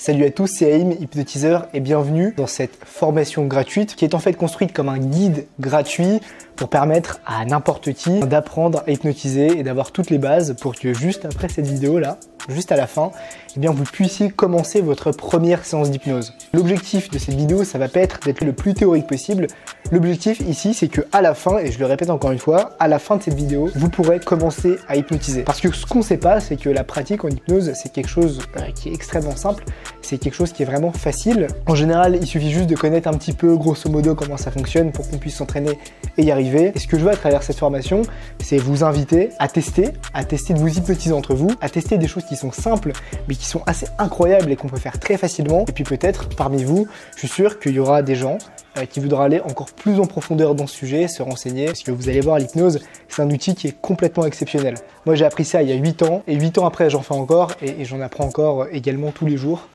Salut à tous, c'est Haïm, hypnotiseur, et bienvenue dans cette formation gratuite qui est en fait construite comme un guide gratuit pour permettre à n'importe qui d'apprendre à hypnotiser et d'avoir toutes les bases pour que juste après cette vidéo là, juste à la fin, eh bien vous puissiez commencer votre première séance d'hypnose. L'objectif de cette vidéo, ça va pas être d'être le plus théorique possible. L'objectif ici, c'est que à la fin, et je le répète encore une fois, à la fin de cette vidéo, vous pourrez commencer à hypnotiser. Parce que ce qu'on sait pas, c'est que la pratique en hypnose, c'est quelque chose qui est extrêmement simple. C'est quelque chose qui est vraiment facile. En général, il suffit juste de connaître un petit peu, grosso modo, comment ça fonctionne pour qu'on puisse s'entraîner et y arriver. Et ce que je veux à travers cette formation, c'est vous inviter à tester de vous hypnotiser entre vous, à tester des choses qui sont simples, mais qui sont assez incroyables et qu'on peut faire très facilement. Et puis peut-être, parmi vous, je suis sûr qu'il y aura des gens qui voudront aller encore plus en profondeur dans ce sujet, se renseigner, parce que vous allez voir, l'hypnose, c'est un outil qui est complètement exceptionnel. Moi, j'ai appris ça il y a 8 ans, et 8 ans après, j'en fais encore, et j'en apprends encore également tous les jours.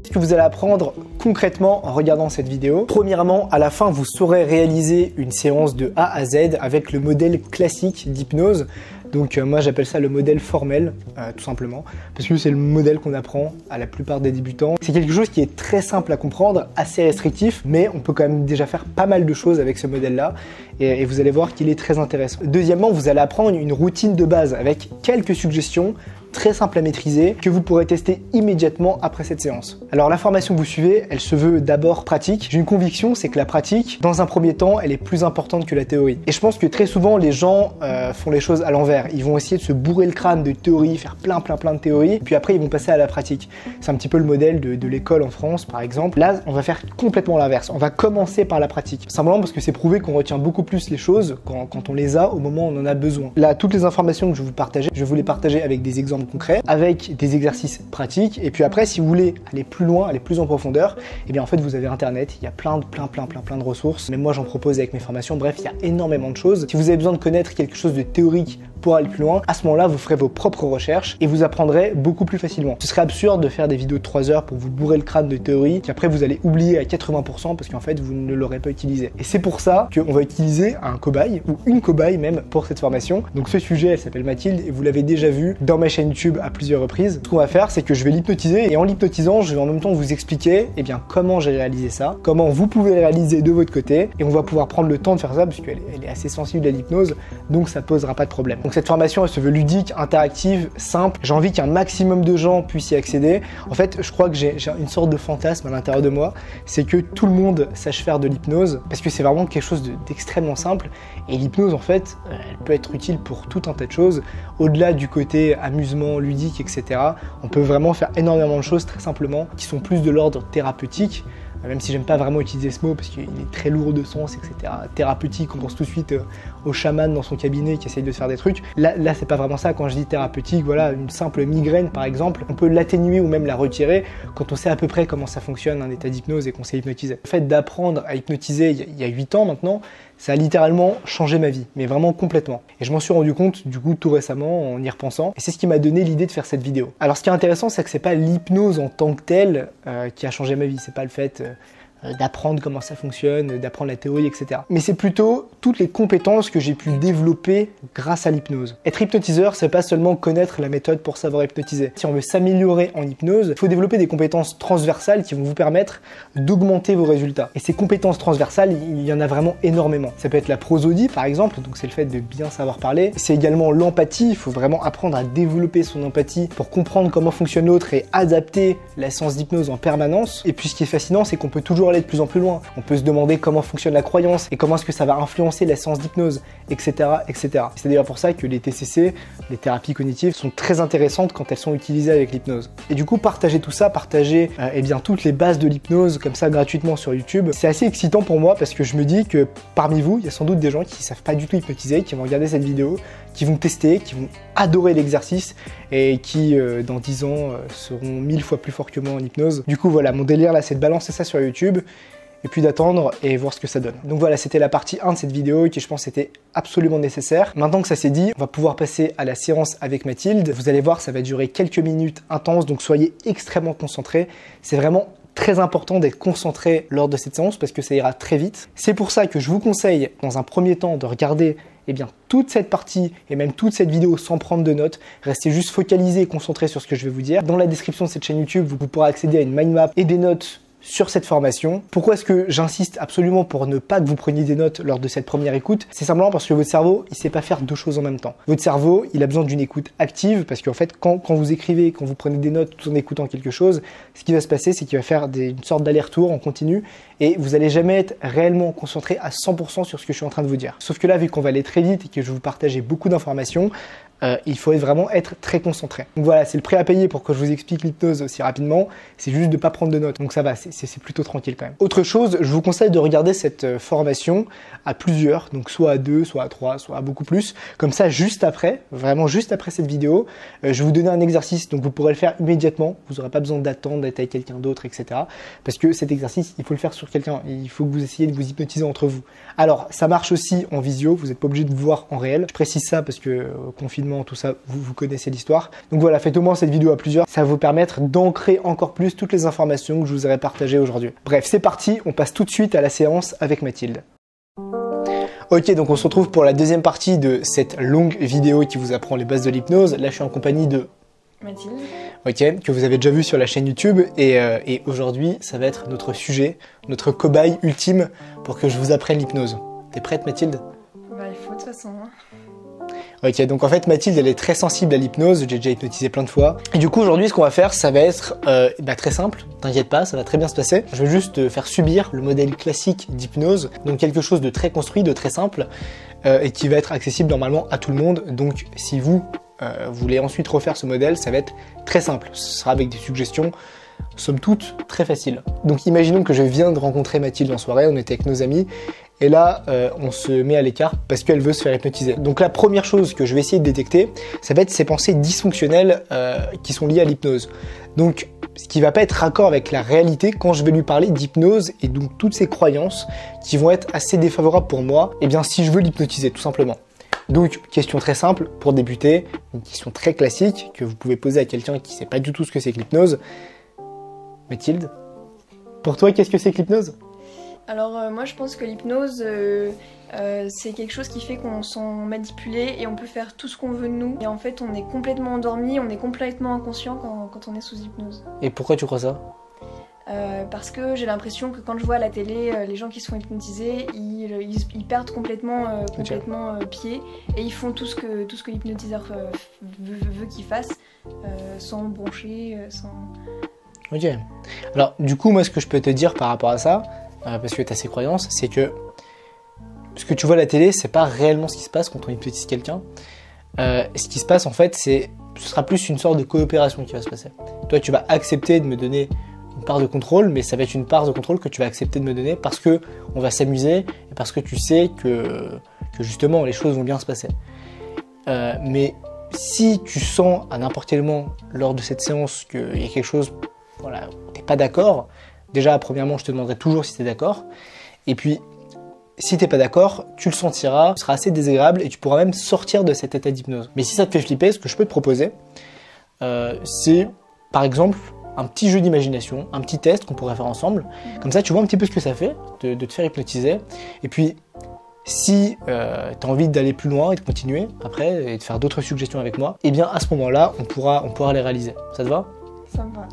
Ce que vous allez apprendre concrètement en regardant cette vidéo. Premièrement, à la fin, vous saurez réaliser une séance de A à Z avec le modèle classique d'hypnose. Donc moi j'appelle ça le modèle formel, tout simplement, parce que c'est le modèle qu'on apprend à la plupart des débutants. C'est quelque chose qui est très simple à comprendre, assez restrictif, mais on peut quand même déjà faire pas mal de choses avec ce modèle-là, et vous allez voir qu'il est très intéressant. Deuxièmement, vous allez apprendre une routine de base avec quelques suggestions très simple à maîtriser que vous pourrez tester immédiatement après cette séance. Alors la formation que vous suivez, elle se veut d'abord pratique. J'ai une conviction, c'est que la pratique, dans un premier temps, elle est plus importante que la théorie. Et je pense que très souvent, les gens font les choses à l'envers. Ils vont essayer de se bourrer le crâne de théorie, faire plein de théories, puis après ils vont passer à la pratique. C'est un petit peu le modèle de l'école en France, par exemple. Là, on va faire complètement l'inverse. On va commencer par la pratique. Simplement parce que c'est prouvé qu'on retient beaucoup plus les choses quand on les a au moment où on en a besoin. Là, toutes les informations que je vais vous partager, je vais vous les partager avec des exemples concrets, avec des exercices pratiques, et puis après si vous voulez aller plus loin, aller plus en profondeur, et bien en fait vous avez internet, il y a plein de ressources, même moi j'en propose avec mes formations, bref il y a énormément de choses. Si vous avez besoin de connaître quelque chose de théorique pour aller plus loin, à ce moment-là vous ferez vos propres recherches et vous apprendrez beaucoup plus facilement. Ce serait absurde de faire des vidéos de 3 heures pour vous bourrer le crâne de théorie, qu'après vous allez oublier à 80% parce qu'en fait vous ne l'aurez pas utilisé. Et c'est pour ça qu'on va utiliser un cobaye, ou une cobaye même, pour cette formation. Donc ce sujet, elle s'appelle Mathilde, et vous l'avez déjà vu dans ma chaîne YouTube à plusieurs reprises. Ce qu'on va faire, c'est que je vais l'hypnotiser, et en l'hypnotisant, je vais en même temps vous expliquer comment j'ai réalisé ça, comment vous pouvez le réaliser de votre côté, et on va pouvoir prendre le temps de faire ça parce qu'elle est assez sensible à l'hypnose, donc ça posera pas de problème. Donc cette formation, elle se veut ludique, interactive, simple. J'ai envie qu'un maximum de gens puissent y accéder. En fait, je crois que j'ai une sorte de fantasme à l'intérieur de moi, c'est que tout le monde sache faire de l'hypnose, parce que c'est vraiment quelque chose d'extrêmement simple, et l'hypnose en fait, elle peut être utile pour tout un tas de choses, au-delà du côté amusement, ludique, etc. On peut vraiment faire énormément de choses très simplement, qui sont plus de l'ordre thérapeutique, même si j'aime pas vraiment utiliser ce mot parce qu'il est très lourd de sens, etc. Thérapeutique, on pense tout de suite au chaman dans son cabinet qui essaye de se faire des trucs. Là c'est pas vraiment ça. Quand je dis thérapeutique, voilà, une simple migraine par exemple, on peut l'atténuer ou même la retirer quand on sait à peu près comment ça fonctionne un état d'hypnose et qu'on sait hypnotiser. Le fait d'apprendre à hypnotiser il y a 8 ans maintenant, ça a littéralement changé ma vie, mais vraiment complètement. Et je m'en suis rendu compte du coup tout récemment en y repensant, et c'est ce qui m'a donné l'idée de faire cette vidéo. Alors ce qui est intéressant, c'est que c'est pas l'hypnose en tant que telle qui a changé ma vie, c'est pas le fait d'apprendre comment ça fonctionne, d'apprendre la théorie, etc. Mais c'est plutôt toutes les compétences que j'ai pu développer grâce à l'hypnose. Être hypnotiseur, c'est pas seulement connaître la méthode pour savoir hypnotiser. Si on veut s'améliorer en hypnose, il faut développer des compétences transversales qui vont vous permettre d'augmenter vos résultats. Et ces compétences transversales, il y en a vraiment énormément. Ça peut être la prosodie, par exemple, donc c'est le fait de bien savoir parler. C'est également l'empathie, il faut vraiment apprendre à développer son empathie pour comprendre comment fonctionne l'autre et adapter la séance d'hypnose en permanence. Et puis ce qui est fascinant, c'est qu'on peut toujours aller de plus en plus loin. On peut se demander comment fonctionne la croyance et comment est-ce que ça va influencer la séance d'hypnose, etc., etc. C'est d'ailleurs pour ça que les TCC, les thérapies cognitives, sont très intéressantes quand elles sont utilisées avec l'hypnose. Et du coup, partager tout ça, partager toutes les bases de l'hypnose comme ça gratuitement sur YouTube, c'est assez excitant pour moi parce que je me dis que parmi vous, il y a sans doute des gens qui savent pas du tout hypnotiser, qui vont regarder cette vidéo, qui vont tester, qui vont adorer l'exercice et qui dans 10 ans seront 1000 fois plus forts que moi en hypnose. Du coup voilà, mon délire là, c'est de balancer ça sur YouTube et puis d'attendre et voir ce que ça donne. Donc voilà, c'était la partie 1 de cette vidéo qui je pense était absolument nécessaire. Maintenant que ça s'est dit, on va pouvoir passer à la séance avec Mathilde. Vous allez voir, ça va durer quelques minutes intenses, donc soyez extrêmement concentrés. C'est vraiment très important d'être concentré lors de cette séance parce que ça ira très vite. C'est pour ça que je vous conseille dans un premier temps de regarder eh bien toute cette partie et même toute cette vidéo sans prendre de notes, restez juste focalisé et concentré sur ce que je vais vous dire. Dans la description de cette chaîne YouTube, vous pourrez accéder à une mind map et des notes sur cette formation. Pourquoi est-ce que j'insiste absolument pour ne pas que vous preniez des notes lors de cette première écoute? C'est simplement parce que votre cerveau, il sait pas faire deux choses en même temps. Votre cerveau, il a besoin d'une écoute active parce qu'en fait, quand vous écrivez, quand vous prenez des notes tout en écoutant quelque chose, ce qui va se passer, c'est qu'il va faire une sorte d'aller-retour en continu et vous allez jamais être réellement concentré à 100% sur ce que je suis en train de vous dire. Sauf que là, vu qu'on va aller très vite et que je vais vous partager beaucoup d'informations, il faut vraiment être très concentré. Donc voilà, c'est le prix à payer pour que je vous explique l'hypnose aussi rapidement. C'est juste de ne pas prendre de notes. Donc ça va, c'est plutôt tranquille quand même. Autre chose, je vous conseille de regarder cette formation à plusieurs, donc soit à 2, soit à 3, soit à beaucoup plus. Comme ça, juste après, vraiment juste après cette vidéo, je vais vous donner un exercice, donc vous pourrez le faire immédiatement. Vous n'aurez pas besoin d'attendre d'être avec quelqu'un d'autre, etc. Parce que cet exercice, il faut le faire sur quelqu'un. Il faut que vous essayiez de vous hypnotiser entre vous. Alors, ça marche aussi en visio. Vous n'êtes pas obligé de vous voir en réel. Je précise ça parce que confinement, tout ça, vous connaissez l'histoire. Donc voilà, faites au moins cette vidéo à plusieurs. Ça va vous permettre d'ancrer encore plus toutes les informations que je vous aurais partagées aujourd'hui. Bref, c'est parti. On passe tout de suite à la séance avec Mathilde. Ok, donc on se retrouve pour la deuxième partie de cette longue vidéo qui vous apprend les bases de l'hypnose. Là, je suis en compagnie de Mathilde. Ok, que vous avez déjà vu sur la chaîne YouTube. Et aujourd'hui, ça va être notre sujet, notre cobaye ultime pour que je vous apprenne l'hypnose. T'es prête, Mathilde? Bah, il faut de toute façon. Hein. Ok, donc en fait Mathilde elle est très sensible à l'hypnose, j'ai déjà hypnotisé plein de fois. Et du coup aujourd'hui ce qu'on va faire ça va être très simple, t'inquiète pas, ça va très bien se passer. Je vais juste te faire subir le modèle classique d'hypnose, donc quelque chose de très construit, de très simple, et qui va être accessible normalement à tout le monde. Donc si vous voulez ensuite refaire ce modèle, ça va être très simple, ce sera avec des suggestions somme toute très faciles. Donc imaginons que je viens de rencontrer Mathilde en soirée, on était avec nos amis, et là, on se met à l'écart parce qu'elle veut se faire hypnotiser. Donc la première chose que je vais essayer de détecter, ça va être ces pensées dysfonctionnelles qui sont liées à l'hypnose. Donc ce qui va pas être raccord avec la réalité quand je vais lui parler d'hypnose et donc toutes ces croyances qui vont être assez défavorables pour moi, et bien si je veux l'hypnotiser tout simplement. Donc question très simple pour débuter, une question très classique que vous pouvez poser à quelqu'un qui sait pas du tout ce que c'est que l'hypnose. Mathilde, pour toi qu'est-ce que c'est que l'hypnose ? Alors moi je pense que l'hypnose c'est quelque chose qui fait qu'on se sent manipulé et on peut faire tout ce qu'on veut de nous. Et en fait on est complètement endormi, on est complètement inconscient quand on est sous hypnose. Et pourquoi tu crois ça ? Parce que j'ai l'impression que quand je vois à la télé les gens qui se font hypnotiser, ils perdent complètement pied et ils font tout ce que l'hypnotiseur veut qu'ils fassent sans broncher, sans... Ok. Alors du coup moi ce que je peux te dire par rapport à ça, parce que tu as ces croyances, c'est que ce que tu vois à la télé, c'est pas réellement ce qui se passe quand on hypnotise quelqu'un. Ce qui se passe en fait, ce sera plus une sorte de coopération qui va se passer. Toi, tu vas accepter de me donner une part de contrôle, mais ça va être une part de contrôle que tu vas accepter de me donner parce que on va s'amuser et parce que tu sais que justement les choses vont bien se passer. Mais si tu sens à n'importe quel moment lors de cette séance qu'il y a quelque chose, voilà, où t'es pas d'accord. Déjà, premièrement, je te demanderai toujours si tu es d'accord. Et puis, si tu n'es pas d'accord, tu le sentiras, ce sera assez désagréable et tu pourras même sortir de cet état d'hypnose. Mais si ça te fait flipper, ce que je peux te proposer, c'est par exemple un petit jeu d'imagination, un petit test qu'on pourrait faire ensemble. Comme ça, tu vois un petit peu ce que ça fait de te faire hypnotiser. Et puis, si tu as envie d'aller plus loin et de continuer après et de faire d'autres suggestions avec moi, eh bien à ce moment-là, on pourra les réaliser. Ça te va ? Ça me va.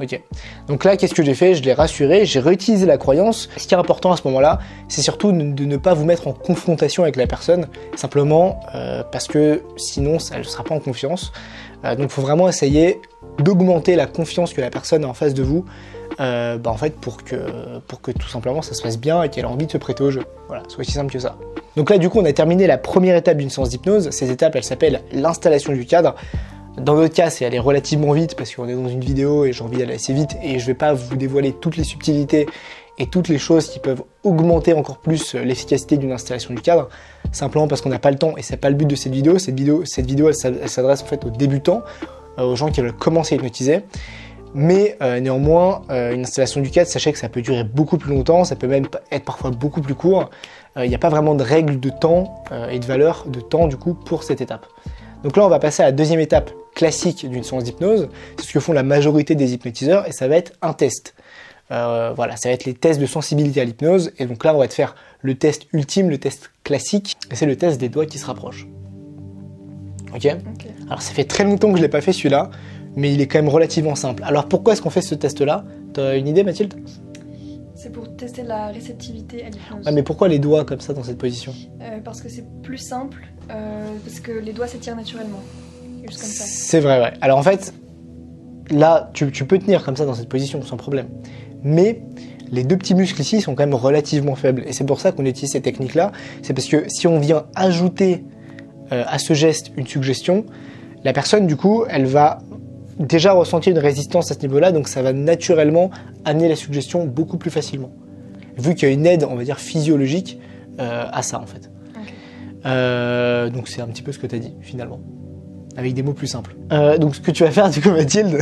Ok, donc là qu'est-ce que j'ai fait? Je l'ai rassuré, j'ai réutilisé la croyance. Ce qui est important à ce moment-là, c'est surtout de ne pas vous mettre en confrontation avec la personne, simplement parce que sinon elle ne sera pas en confiance. Donc il faut vraiment essayer d'augmenter la confiance que la personne a en face de vous, en fait pour que tout simplement ça se passe bien et qu'elle a envie de se prêter au jeu. Voilà, c'est aussi simple que ça. Donc là du coup on a terminé la première étape d'une séance d'hypnose. Ces étapes elles s'appellent l'installation du cadre. Dans notre cas, c'est aller relativement vite parce qu'on est dans une vidéo et j'ai envie d'aller assez vite et je vais pas vous dévoiler toutes les subtilités et toutes les choses qui peuvent augmenter encore plus l'efficacité d'une installation du cadre, simplement parce qu'on n'a pas le temps et c'est pas le but de cette vidéo. Cette vidéo elle s'adresse en fait aux débutants, aux gens qui veulent commencer à hypnotiser. Mais néanmoins, une installation du cadre, sachez que ça peut durer beaucoup plus longtemps, ça peut même être parfois beaucoup plus court. Il n'y a pas vraiment de règle de temps et de valeur de temps du coup pour cette étape. Donc là, on va passer à la deuxième étape classique d'une séance d'hypnose. C'est ce que font la majorité des hypnotiseurs et ça va être un test. Voilà, ça va être les tests de sensibilité à l'hypnose. Et donc là, on va te faire le test ultime, le test classique, et c'est le test des doigts qui se rapprochent. Ok. Alors ça fait très longtemps que je ne l'ai pas fait celui-là, mais il est quand même relativement simple. Alors pourquoi est-ce qu'on fait ce test-là? T'as une idée, Mathilde? C'est pour tester la réceptivité à l'hypnose. Ah, mais pourquoi les doigts comme ça dans cette position? Parce que c'est plus simple, parce que les doigts s'étirent naturellement. Juste comme ça. C'est vrai, ouais. Alors en fait, là, tu peux tenir comme ça dans cette position sans problème. Mais les deux petits muscles ici sont quand même relativement faibles. Et c'est pour ça qu'on utilise ces techniques-là. C'est parce que si on vient ajouter à ce geste une suggestion, la personne, du coup, elle va déjà ressentir une résistance à ce niveau-là. Donc ça va naturellement amener la suggestion beaucoup plus facilement. Vu qu'il y a une aide, on va dire, physiologique à ça, en fait. Okay. Donc c'est un petit peu ce que tu as dit, finalement. Avec des mots plus simples. Donc ce que tu vas faire, du coup, Mathilde,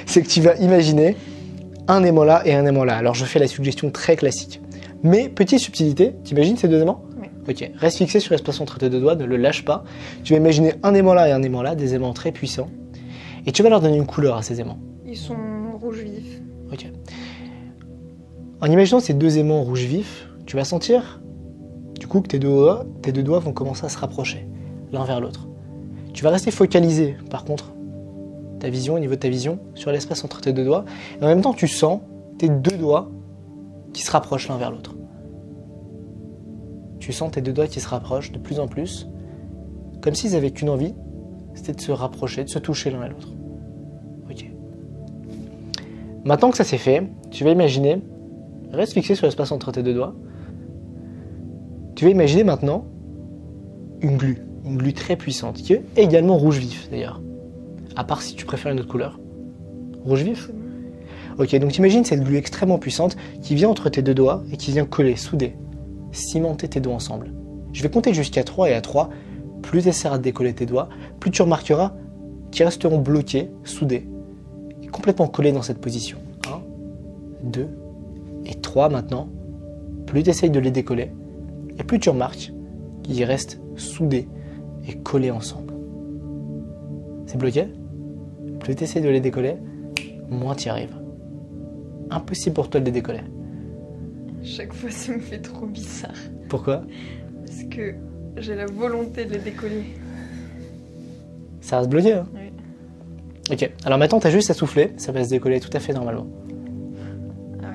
c'est que tu vas imaginer un aimant là et un aimant là. Alors je fais la suggestion très classique. Mais petite subtilité, t'imagines ces deux aimants? Oui. Ok, reste fixé sur l'espace entre tes deux doigts, ne le lâche pas. Tu vas imaginer un aimant là et un aimant là, des aimants très puissants. Et tu vas leur donner une couleur à ces aimants. Ils sont rouge vif. Ok. En imaginant ces deux aimants rouge vif, tu vas sentir du coup que tes deux doigts vont commencer à se rapprocher l'un vers l'autre. Tu vas rester focalisé, par contre, ta vision, au niveau de ta vision, sur l'espace entre tes deux doigts. Et en même temps, tu sens tes deux doigts qui se rapprochent l'un vers l'autre. Tu sens tes deux doigts qui se rapprochent de plus en plus, comme s'ils avaient qu'une envie, c'était de se rapprocher, de se toucher l'un à l'autre. Ok. Maintenant que ça c'est fait, tu vas imaginer, reste fixé sur l'espace entre tes deux doigts, tu vas imaginer maintenant une glu très puissante, qui est également rouge vif d'ailleurs. À part si tu préfères une autre couleur. Rouge vif? Ok, donc t'imagines cette glu extrêmement puissante qui vient entre tes deux doigts et qui vient coller, souder, cimenter tes doigts ensemble. Je vais compter jusqu'à 3 et à 3, plus tu essaieras de décoller tes doigts, plus tu remarqueras qu'ils resteront bloqués, soudés, et complètement collés dans cette position. 1, 2 et 3 maintenant. Plus tu essayes de les décoller, et plus tu remarques qu'ils restent soudés et collés ensemble. C'est bloqué? Plus tu essaies de les décoller, moins tu y arrives. Impossible pour toi de les décoller. Chaque fois, ça me fait trop bizarre. Pourquoi? Parce que j'ai la volonté de les décoller. Ça reste bloqué, hein? Oui. Ok, alors maintenant tu as juste à souffler, ça va se décoller tout à fait normalement. Ah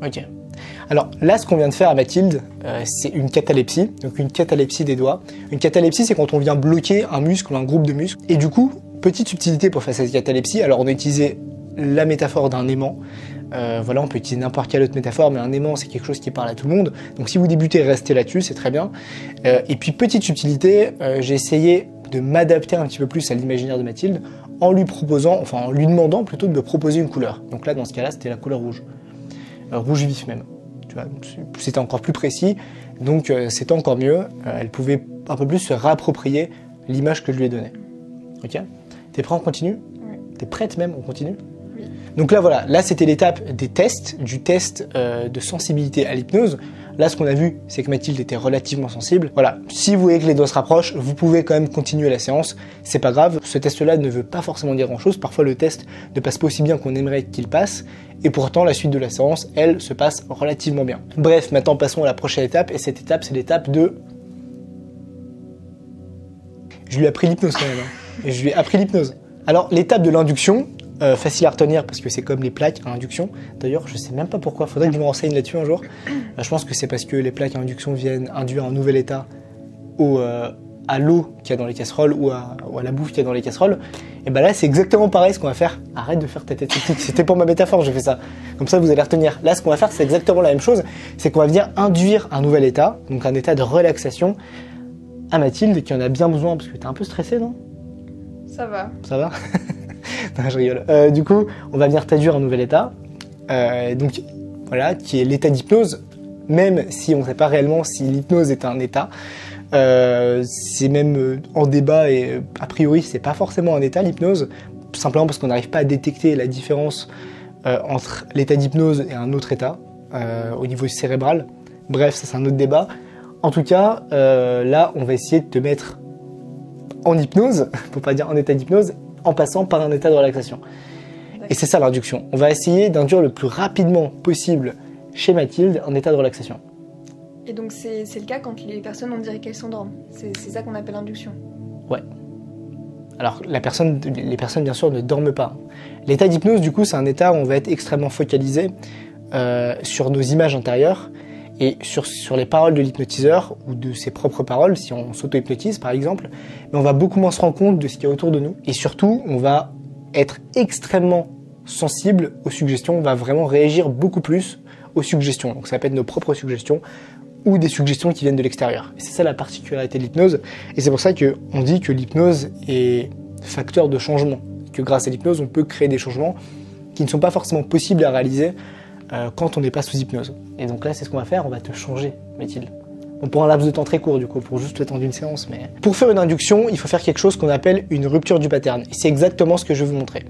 oui. Ok. Alors là, ce qu'on vient de faire à Mathilde, c'est une catalepsie, donc une catalepsie des doigts. Une catalepsie, c'est quand on vient bloquer un muscle ou un groupe de muscles. Et du coup, petite subtilité pour faire cette catalepsie, alors on a utilisé la métaphore d'un aimant. Voilà, on peut utiliser n'importe quelle autre métaphore, mais un aimant, c'est quelque chose qui parle à tout le monde. Donc si vous débutez, restez là-dessus, c'est très bien. Et puis petite subtilité, j'ai essayé de m'adapter un petit peu plus à l'imaginaire de Mathilde en lui proposant, enfin en lui demandant plutôt de me proposer une couleur. Donc là, dans ce cas-là, c'était la couleur rouge. Rouge vif même. Tu vois, c'était encore plus précis, donc c'était encore mieux. Elle pouvait un peu plus se réapproprier l'image que je lui ai donnée. Ok? T'es prêt, on continue? Oui. T'es prête même, on continue? Oui. Donc là voilà, là c'était l'étape des tests, du test de sensibilité à l'hypnose. Là ce qu'on a vu, c'est que Mathilde était relativement sensible. Voilà, si vous voyez que les doigts se rapprochent, vous pouvez quand même continuer la séance, c'est pas grave. Ce test-là ne veut pas forcément dire grand-chose. Parfois le test ne passe pas aussi bien qu'on aimerait qu'il passe. Et pourtant, la suite de la séance, elle, se passe relativement bien. Bref, maintenant passons à la prochaine étape. Et cette étape, c'est l'étape de... Je lui ai appris l'hypnose quand même. Hein. Je lui ai appris l'hypnose. Alors, l'étape de l'induction, facile à retenir parce que c'est comme les plaques à induction. D'ailleurs, je sais même pas pourquoi. Faudrait que je me renseigne là-dessus un jour. Je pense que c'est parce que les plaques à induction viennent induire un nouvel état à l'eau qu'il y a dans les casseroles ou à la bouffe qu'il y a dans les casseroles. Et ben là, c'est exactement pareil ce qu'on va faire. Arrête de faire ta tête sceptique. C'était pour ma métaphore, j'ai fait ça. Comme ça, vous allez retenir. Là, ce qu'on va faire, c'est exactement la même chose. C'est qu'on va venir induire un nouvel état, donc un état de relaxation à Mathilde qui en a bien besoin parce que t'es un peu stressée, non? Ça va. Ça va? Non, je rigole. Du coup, on va venir t'induire un nouvel état. Donc, voilà, qui est l'état d'hypnose, même si on ne sait pas réellement si l'hypnose est un état. C'est même en débat et a priori c'est pas forcément un état l'hypnose, tout simplement parce qu'on n'arrive pas à détecter la différence entre l'état d'hypnose et un autre état au niveau cérébral. Bref, ça c'est un autre débat. En tout cas, là on va essayer de te mettre en hypnose, pour pas dire en état d'hypnose, en passant par un état de relaxation. Et c'est ça l'induction. On va essayer d'induire le plus rapidement possible chez Mathilde un état de relaxation. Et donc c'est le cas quand les personnes, on dirait qu'elles s'endorment. C'est ça qu'on appelle induction. Ouais. Alors les personnes bien sûr ne dorment pas. L'état d'hypnose du coup c'est un état où on va être extrêmement focalisé sur nos images intérieures et sur les paroles de l'hypnotiseur ou de ses propres paroles si on s'auto-hypnotise par exemple. Mais on va beaucoup moins se rendre compte de ce qu'il y a autour de nous et surtout on va être extrêmement sensible aux suggestions, on va vraiment réagir beaucoup plus aux suggestions. Donc ça peut être nos propres suggestions ou des suggestions qui viennent de l'extérieur. Et c'est ça la particularité de l'hypnose. Et c'est pour ça qu'on dit que l'hypnose est facteur de changement. Que grâce à l'hypnose, on peut créer des changements qui ne sont pas forcément possibles à réaliser quand on n'est pas sous hypnose. Et donc là, c'est ce qu'on va faire, on va te changer, Mathilde. Bon, pour un laps de temps très court, du coup, pour juste le temps d'une séance. Mais pour faire une induction, il faut faire quelque chose qu'on appelle une rupture du pattern. Et c'est exactement ce que je vais vous montrer.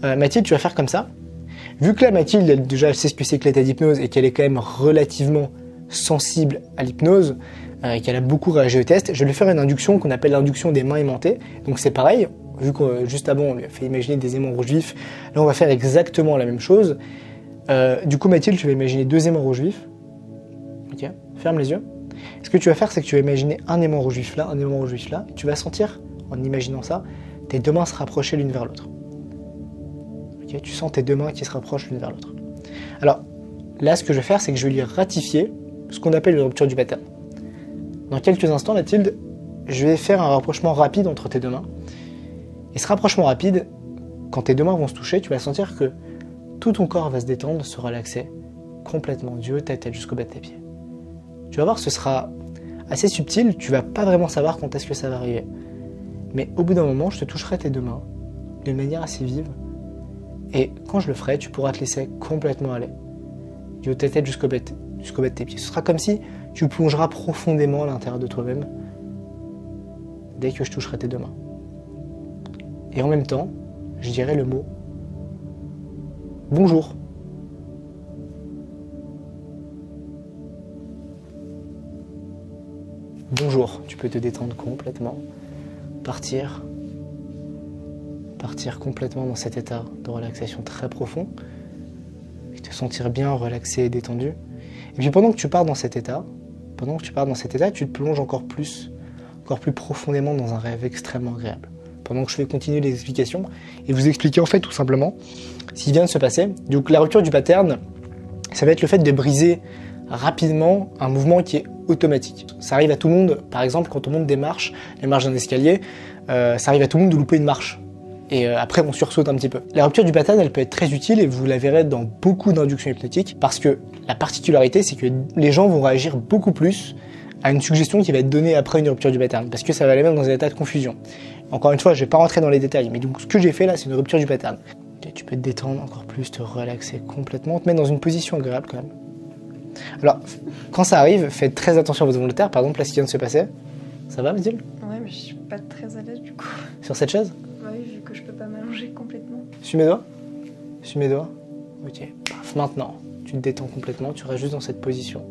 Mathilde, tu vas faire comme ça. Vu que là, Mathilde, elle sait ce que c'est que l'état d'hypnose et qu'elle est quand même relativement sensible à l'hypnose et qu'elle a beaucoup réagi au test, je vais lui faire une induction qu'on appelle l'induction des mains aimantées. Donc c'est pareil, vu que juste avant on lui a fait imaginer des aimants rouges vifs, là on va faire exactement la même chose. Du coup Mathilde, tu vas imaginer 2 aimants rouges vifs. Ok, ferme les yeux. Ce que tu vas faire, c'est que tu vas imaginer un aimant rouge vif là, un aimant rouge vif là, et tu vas sentir, en imaginant ça, tes 2 mains se rapprocher l'une vers l'autre. Ok, tu sens tes 2 mains qui se rapprochent l'une vers l'autre. Alors là, ce que je vais faire, c'est que je vais lui ratifier ce qu'on appelle une rupture du pattern. Dans quelques instants, Mathilde, je vais faire un rapprochement rapide entre tes 2 mains. Et ce rapprochement rapide, quand tes 2 mains vont se toucher, tu vas sentir que tout ton corps va se détendre, se relaxer complètement du haut de ta tête jusqu'au bas de tes pieds. Tu vas voir, ce sera assez subtil, tu vas pas vraiment savoir quand est-ce que ça va arriver. Mais au bout d'un moment, je te toucherai tes 2 mains d'une manière assez vive. Et quand je le ferai, tu pourras te laisser complètement aller. Du haut de ta tête jusqu'au bas de tes pieds. Ce sera comme si tu plongeras profondément à l'intérieur de toi-même dès que je toucherai tes 2 mains. Et en même temps, je dirai le mot bonjour. Bonjour, tu peux te détendre complètement, partir complètement dans cet état de relaxation très profond, et te sentir bien relaxé et détendu. Et puis pendant que tu pars dans cet état, tu te plonges encore plus profondément dans un rêve extrêmement agréable. Pendant que je vais continuer les explications et vous expliquer en fait tout simplement ce qui vient de se passer. Donc la rupture du pattern, ça va être le fait de briser rapidement un mouvement qui est automatique. Ça arrive à tout le monde, par exemple quand on monte des marches, les marches d'un escalier, ça arrive à tout le monde de louper une marche. Et après on sursaute un petit peu. La rupture du pattern, elle peut être très utile et vous la verrez dans beaucoup d'inductions hypnotiques parce que la particularité c'est que les gens vont réagir beaucoup plus à une suggestion qui va être donnée après une rupture du pattern parce que ça va les mettre dans un état de confusion. Encore une fois, je vais pas rentrer dans les détails, mais donc ce que j'ai fait là, c'est une rupture du pattern. Okay, tu peux te détendre encore plus, te relaxer complètement, te mettre dans une position agréable quand même. Alors, quand ça arrive, faites très attention à votre volontaire. Par exemple, là, ce qui vient de se passer, ça va, Mathilde? Ouais, mais je suis pas très à l'aise du coup. Sur cette chaise? Ouais, vu que je peux pas m'allonger complètement. Suis mes doigts? Suis mes doigts? Ok. Paf, maintenant, tu te détends complètement, tu restes juste dans cette position.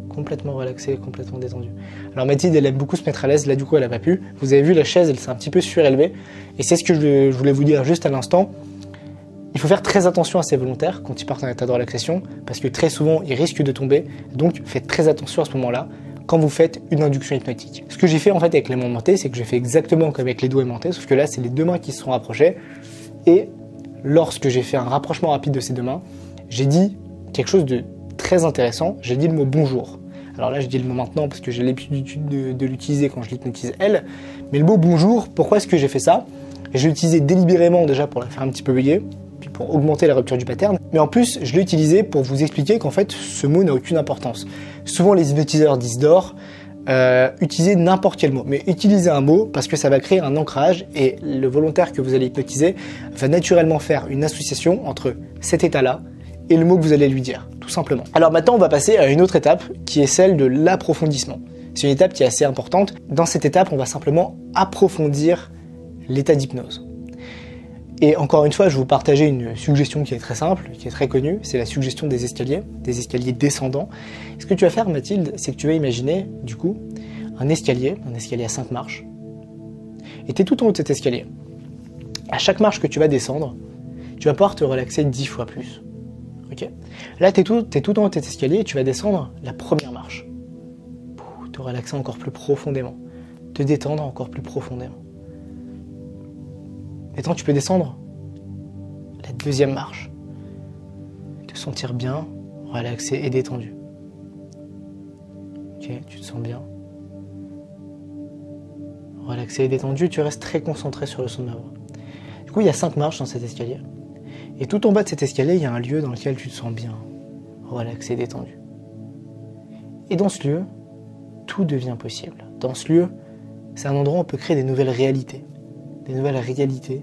Complètement relaxé, complètement détendu. Alors Mathilde, elle aime beaucoup se mettre à l'aise, là du coup elle a pas pu. Vous avez vu, la chaise, elle s'est un petit peu surélevée. Et c'est ce que je voulais vous dire juste à l'instant. Il faut faire très attention à ses volontaires quand ils partent en état de relaxation, parce que très souvent, ils risquent de tomber. Donc faites très attention à ce moment-là, quand vous faites une induction hypnotique. Ce que j'ai fait en fait avec les mains aimantées, c'est que j'ai fait exactement comme avec les doigts aimantés, sauf que là, c'est les 2 mains qui se sont rapprochées. Et lorsque j'ai fait un rapprochement rapide de ces 2 mains, j'ai dit quelque chose de très intéressant, j'ai dit le mot bonjour. Alors là, je dis le mot maintenant parce que j'ai l'habitude de l'utiliser quand je l'hypnotise elle. Mais le mot bonjour, pourquoi est-ce que j'ai fait ça? Je l'ai utilisé délibérément déjà pour la faire un petit peu bugger, puis pour augmenter la rupture du pattern. Mais en plus, je l'ai utilisé pour vous expliquer qu'en fait, ce mot n'a aucune importance. Souvent, les hypnotiseurs disent d'or, utilisez n'importe quel mot. Mais utilisez un mot parce que ça va créer un ancrage et le volontaire que vous allez hypnotiser va naturellement faire une association entre cet état-là et le mot que vous allez lui dire, tout simplement. Alors maintenant, on va passer à une autre étape qui est celle de l'approfondissement. C'est une étape qui est assez importante. Dans cette étape, on va simplement approfondir l'état d'hypnose. Et encore une fois, je vais vous partager une suggestion qui est très simple, qui est très connue, c'est la suggestion des escaliers descendants. Et ce que tu vas faire, Mathilde, c'est que tu vas imaginer, du coup, un escalier à 5 marches. Et tu es tout en haut de cet escalier. À chaque marche que tu vas descendre, tu vas pouvoir te relaxer 10 fois plus. Okay. Là, tu es tout en haut de cet escalier et tu vas descendre la première marche. te relaxer encore plus profondément, te détendre encore plus profondément. Maintenant, tu peux descendre la deuxième marche, te sentir bien, relaxé et détendu. Ok, tu te sens bien. Relaxé et détendu, tu restes très concentré sur le son de ma voix. Du coup, il y a 5 marches dans cet escalier. Et tout en bas de cet escalier, il y a un lieu dans lequel tu te sens bien, relaxé, détendu. Et dans ce lieu, tout devient possible. Dans ce lieu, c'est un endroit où on peut créer des nouvelles réalités. Des nouvelles réalités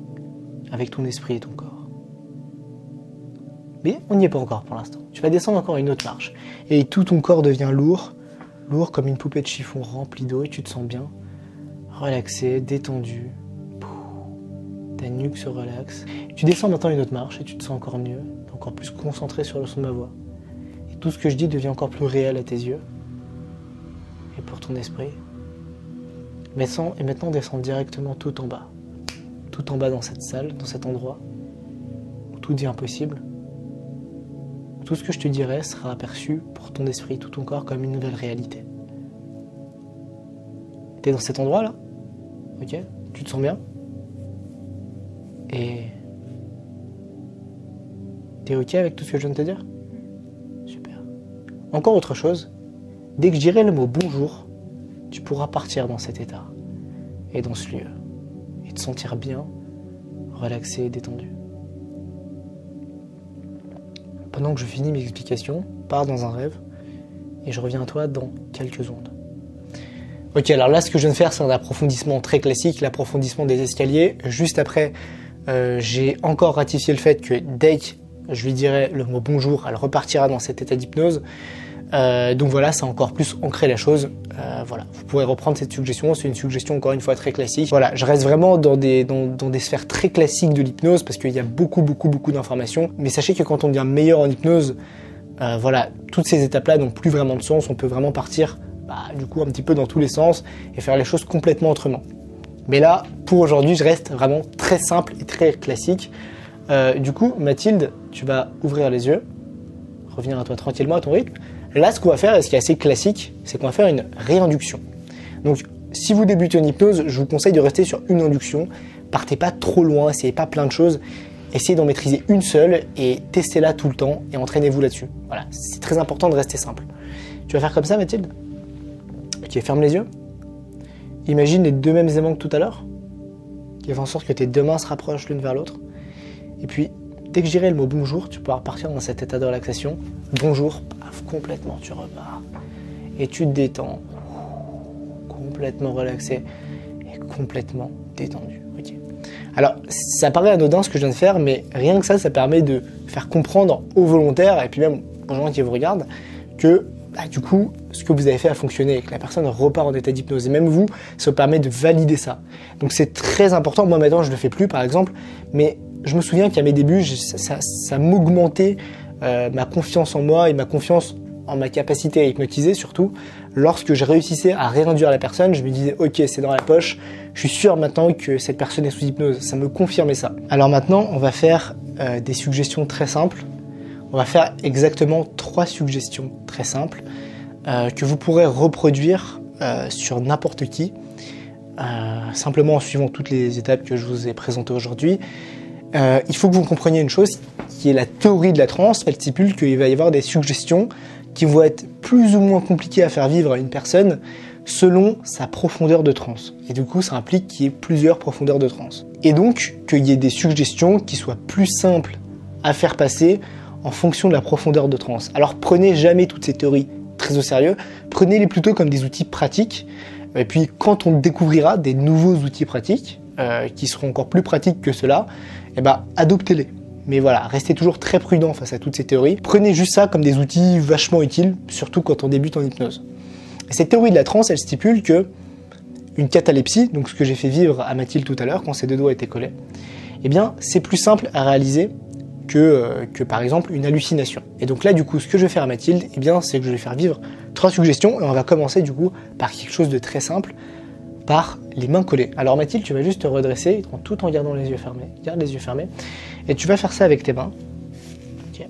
avec ton esprit et ton corps. Mais on n'y est pas encore pour l'instant. Tu vas descendre encore une autre marche. Et tout ton corps devient lourd, lourd comme une poupée de chiffon remplie d'eau, et tu te sens bien, relaxé, détendu. Ta nuque se relaxe. Tu descends maintenant une autre marche et tu te sens encore mieux, encore plus concentré sur le son de ma voix. Et tout ce que je dis devient encore plus réel à tes yeux et pour ton esprit. Et maintenant descends directement tout en bas dans cette salle, dans cet endroit où tout devient possible. Tout ce que je te dirai sera aperçu pour ton esprit, tout ton corps comme une nouvelle réalité. T'es dans cet endroit là, ok? Tu te sens bien? Et t'es ok avec tout ce que je viens de te dire? Super. Encore autre chose, dès que je dirai le mot bonjour, tu pourras partir dans cet état et dans ce lieu et te sentir bien, relaxé et détendu. Pendant que je finis mes explications, pars dans un rêve et je reviens à toi dans quelques secondes. Ok, alors là ce que je viens de faire c'est un approfondissement très classique, l'approfondissement des escaliers. Juste après, j'ai encore ratifié le fait que dès que je lui dirai le mot bonjour, elle repartira dans cet état d'hypnose. Donc voilà, ça a encore plus ancré la chose. Voilà, vous pourrez reprendre cette suggestion, c'est une suggestion encore une fois très classique. Voilà, je reste vraiment dans des sphères très classiques de l'hypnose parce qu'il y a beaucoup d'informations. Mais sachez que quand on devient meilleur en hypnose, voilà, toutes ces étapes-là n'ont plus vraiment de sens. On peut vraiment partir du coup un petit peu dans tous les sens et faire les choses complètement autrement. Mais là, pour aujourd'hui, je reste vraiment très simple et très classique. Du coup, Mathilde, tu vas ouvrir les yeux, revenir à toi tranquillement à ton rythme. Là, ce qu'on va faire, et ce qui est assez classique, c'est qu'on va faire une réinduction. Donc, si vous débutez en hypnose, je vous conseille de rester sur une induction. Partez pas trop loin, essayez pas plein de choses. Essayez d'en maîtriser une seule et testez-la tout le temps et entraînez-vous là-dessus. Voilà, c'est très important de rester simple. Tu vas faire comme ça, Mathilde? Ok, ferme les yeux. Imagine les deux mêmes aimants que tout à l'heure, qui font en sorte que tes deux mains se rapprochent l'une vers l'autre. Et puis, dès que je dirai le mot bonjour, tu pourras partir dans cet état de relaxation. Bonjour, paf, complètement, tu repars. Et tu te détends, complètement relaxé et complètement détendu. Okay. Alors, ça paraît anodin ce que je viens de faire, mais rien que ça permet de faire comprendre aux volontaires, et puis même aux gens qui vous regardent, que du coup, ce que vous avez fait a fonctionné et que la personne repart en état d'hypnose. Et même vous, ça vous permet de valider ça. Donc c'est très important. Moi maintenant, je ne le fais plus par exemple, mais je me souviens qu'à mes débuts, ça m'augmentait ma confiance en moi et ma confiance en ma capacité à hypnotiser surtout. Lorsque je réussissais à réinduire la personne, je me disais ok, c'est dans la poche, je suis sûr maintenant que cette personne est sous hypnose. Ça me confirmait ça. Alors maintenant, on va faire des suggestions très simples. On va faire exactement 3 suggestions très simples que vous pourrez reproduire sur n'importe qui, simplement en suivant toutes les étapes que je vous ai présentées aujourd'hui. Il faut que vous compreniez une chose qui est la théorie de la transe. Elle stipule qu'il va y avoir des suggestions qui vont être plus ou moins compliquées à faire vivre à une personne selon sa profondeur de transe. Et du coup, ça implique qu'il y ait plusieurs profondeurs de transe. Et donc, qu'il y ait des suggestions qui soient plus simples à faire passer en fonction de la profondeur de transe. Alors prenez jamais toutes ces théories très au sérieux, prenez-les plutôt comme des outils pratiques, et puis quand on découvrira des nouveaux outils pratiques, qui seront encore plus pratiques que ceux-là, adoptez-les. Mais voilà, restez toujours très prudent face à toutes ces théories. Prenez juste ça comme des outils vachement utiles, surtout quand on débute en hypnose. Et cette théorie de la transe, elle stipule que une catalepsie, donc ce que j'ai fait vivre à Mathilde tout à l'heure quand ses deux doigts étaient collés, eh bien c'est plus simple à réaliser que par exemple une hallucination. Et donc là du coup ce que je vais faire à Mathilde, eh bien c'est que je vais faire vivre 3 suggestions et on va commencer du coup par quelque chose de très simple, par les mains collées. Alors Mathilde, tu vas juste te redresser tout en gardant les yeux fermés. Garde les yeux fermés et tu vas faire ça avec tes mains. Okay.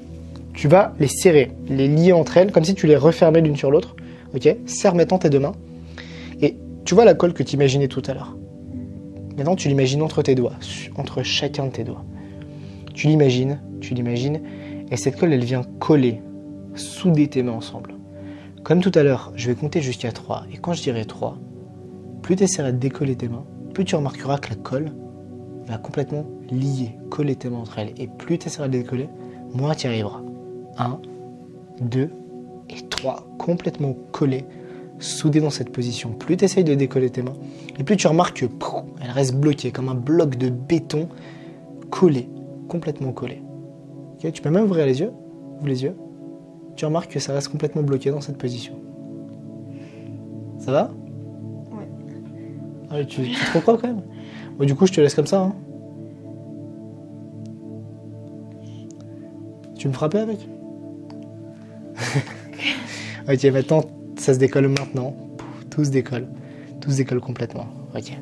Tu vas les serrer, les lier entre elles, comme si tu les refermais l'une sur l'autre. Ok. Serre maintenant tes deux mains tu vois la colle que tu imaginais tout à l'heure. Maintenant, tu l'imagines entre tes doigts, entre chacun de tes doigts. Tu l'imagines, et cette colle, elle vient coller, souder tes mains ensemble. Comme tout à l'heure, je vais compter jusqu'à 3, et quand je dirai 3, plus tu essaieras de décoller tes mains, plus tu remarqueras que la colle va complètement lier, coller tes mains entre elles. Et plus tu essaieras de décoller, moins tu y arriveras. 1, 2 et 3, complètement collés, soudés dans cette position. Plus tu essayes de décoller tes mains, et plus tu remarques que elles restent bloquées, comme un bloc de béton collé, complètement collé. Okay, tu peux même ouvrir les yeux, ouvre les yeux. Tu remarques que ça reste complètement bloqué dans cette position. Ça va? Ouais. Ah, tu te crois quand même? Bon, du coup, je te laisse comme ça. Hein. Tu me frappais avec? Ok, maintenant, ça se décolle maintenant. Tout se décolle. Tout se décolle complètement. Ok.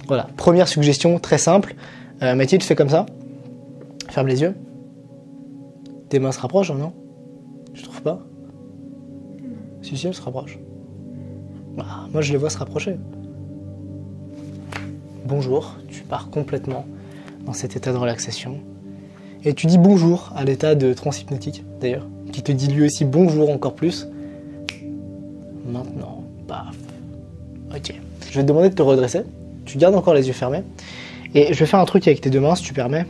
Voilà, première suggestion très simple. Mathilde, fais comme ça. Ferme les yeux. Tes mains se rapprochent, non? Tu trouves pas? Si, elles se rapprochent. Bah, moi, je les vois se rapprocher. Bonjour, tu pars complètement dans cet état de relaxation. Et tu dis bonjour à l'état de transe hypnotique, d'ailleurs, qui te dit lui aussi bonjour encore plus. Maintenant, paf. Ok. Je vais te demander de te redresser. Tu gardes encore les yeux fermés. Et je vais faire un truc avec tes deux mains, si tu permets.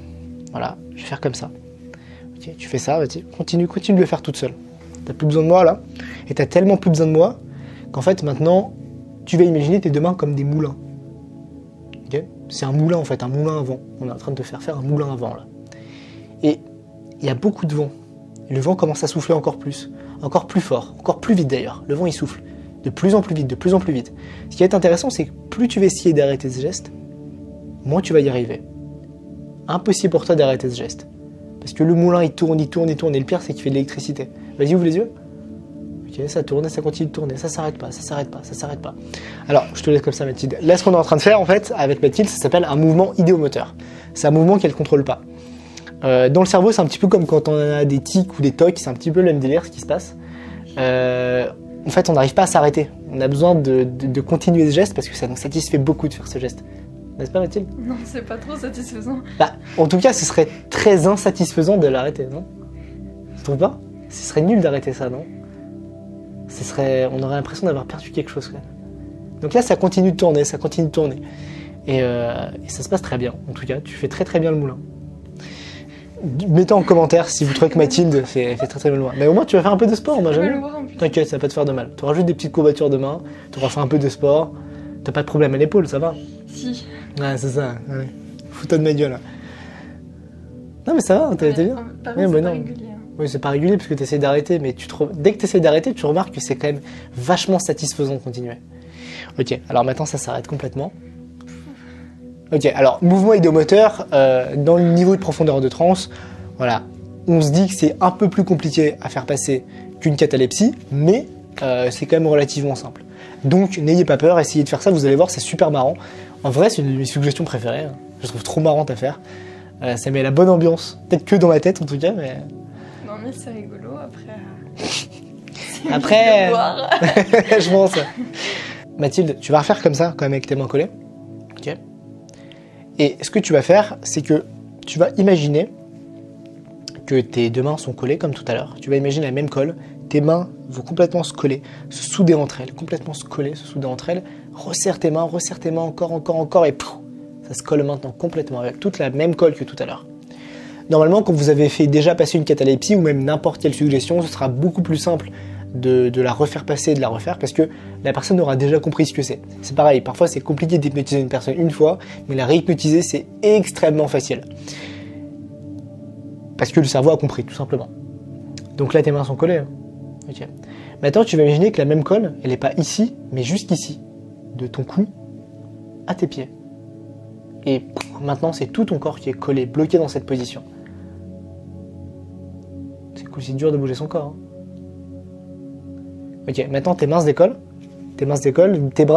Voilà, je vais faire comme ça. Ok, tu fais ça, vas-y. Continue de le faire toute seule. T'as plus besoin de moi, là. Et t'as tellement plus besoin de moi qu'en fait, maintenant, tu vas imaginer tes deux mains comme des moulins. Ok ? C'est un moulin, en fait, un moulin à vent. On est en train de te faire un moulin à vent, là. Et il y a beaucoup de vent. Et le vent commence à souffler encore plus fort, encore plus vite d'ailleurs. Le vent, il souffle de plus en plus vite, de plus en plus vite. Ce qui est intéressant, c'est que plus tu vas essayer d'arrêter ce geste, moins tu vas y arriver. Impossible pour toi d'arrêter ce geste. Parce que le moulin, il tourne. Et le pire, c'est qu'il fait de l'électricité. Vas-y, ouvre les yeux. Ok, ça tourne et ça continue de tourner. Ça s'arrête pas. Alors, je te laisse comme ça, Mathilde. Là, ce qu'on est en train de faire, en fait, avec Mathilde, ça s'appelle un mouvement idéomoteur. C'est un mouvement qu'elle ne contrôle pas. Dans le cerveau, c'est un petit peu comme quand on a des tics ou des tocs. C'est un petit peu le même délire, ce qui se passe. En fait, on n'arrive pas à s'arrêter. On a besoin de continuer ce geste parce que ça nous satisfait beaucoup de faire ce geste. N'est-ce pas, Mathilde? Non, c'est pas trop satisfaisant. Bah, en tout cas, ce serait très insatisfaisant de l'arrêter, non? Tu trouves pas? Ce serait nul d'arrêter ça, non? On aurait l'impression d'avoir perdu quelque chose, quand même. Donc là, ça continue de tourner. Et ça se passe très bien, en tout cas. Tu fais très très bien le moulin. Mettez en commentaire si vous trouvez que Mathilde fait très très bien le moulin. Mais au moins, tu vas faire un peu de sport, Benjamin. T'inquiète, ça va pas te faire de mal. Tu auras juste des petites courbatures de main, tu auras fait un peu de sport. T'as pas de problème à l'épaule, ça va? Si. Ouais, c'est ça. Ouais. Fous-toi de ma gueule. Non, mais ça va, t'as été bien. Par contre, c'est pas régulier. Oui, c'est pas régulier parce que t'essaies d'arrêter, mais dès que t'essaies d'arrêter, tu remarques que c'est quand même vachement satisfaisant de continuer. Ok, alors maintenant ça s'arrête complètement. Ok, alors mouvement idéomoteur, dans le niveau de profondeur de transe, voilà, on se dit que c'est un peu plus compliqué à faire passer qu'une catalepsie, mais c'est quand même relativement simple. Donc n'ayez pas peur, essayez de faire ça, vous allez voir, c'est super marrant. En vrai, c'est une de mes suggestions préférées, je trouve trop marrante à faire. Ça met la bonne ambiance, peut-être que dans ma tête en tout cas, mais... Non mais c'est rigolo, après... Après... je pense. Mathilde, tu vas refaire comme ça, quand même avec tes mains collées. Ok. Et ce que tu vas faire, c'est que tu vas imaginer que tes deux mains sont collées comme tout à l'heure. Tu vas imaginer la même colle. Tes mains vont complètement se coller, se souder entre elles, complètement se coller, se souder entre elles. Resserre tes mains, encore, et pouf, ça se colle maintenant complètement avec toute la même colle que tout à l'heure. Normalement, quand vous avez fait déjà passer une catalepsie ou même n'importe quelle suggestion, ce sera beaucoup plus simple de la refaire passer et de la refaire parce que la personne aura déjà compris ce que c'est. C'est pareil, parfois c'est compliqué d'hypnotiser une personne une fois, mais la réhypnotiser c'est extrêmement facile. Parce que le cerveau a compris, tout simplement. Donc là, tes mains sont collées. Hein. Ok. Maintenant, tu vas imaginer que la même colle, elle n'est pas ici, mais juste ici, de ton cou à tes pieds. Et maintenant, c'est tout ton corps qui est collé, bloqué dans cette position. C'est cool, c'est dur de bouger son corps. Hein. Ok, maintenant tes mains se décollent, tes bras se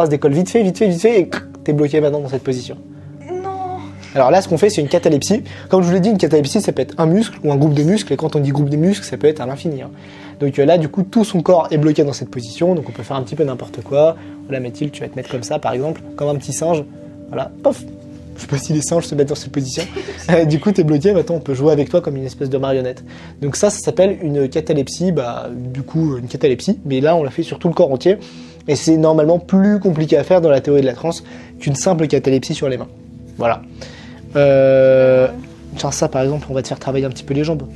décollent vite fait, et t'es bloqué maintenant dans cette position. Non. Alors là, ce qu'on fait, c'est une catalepsie. Comme je vous l'ai dit, une catalepsie, ça peut être un muscle ou un groupe de muscles, et quand on dit groupe de muscles, ça peut être à l'infini. Hein. Donc là, du coup, tout son corps est bloqué dans cette position, donc on peut faire un petit peu n'importe quoi. Voilà, Mathilde, tu vas te mettre comme ça, par exemple, comme un petit singe. Voilà, pof. Je sais pas si les singes se mettent dans cette position. Du coup, t'es bloqué, maintenant on peut jouer avec toi comme une espèce de marionnette. Donc ça s'appelle une catalepsie, du coup, une catalepsie, mais là, on l'a fait sur tout le corps entier. Et c'est normalement plus compliqué à faire dans la théorie de la transe qu'une simple catalepsie sur les mains. Voilà. Tiens, ça par exemple, on va te faire travailler un petit peu les jambes.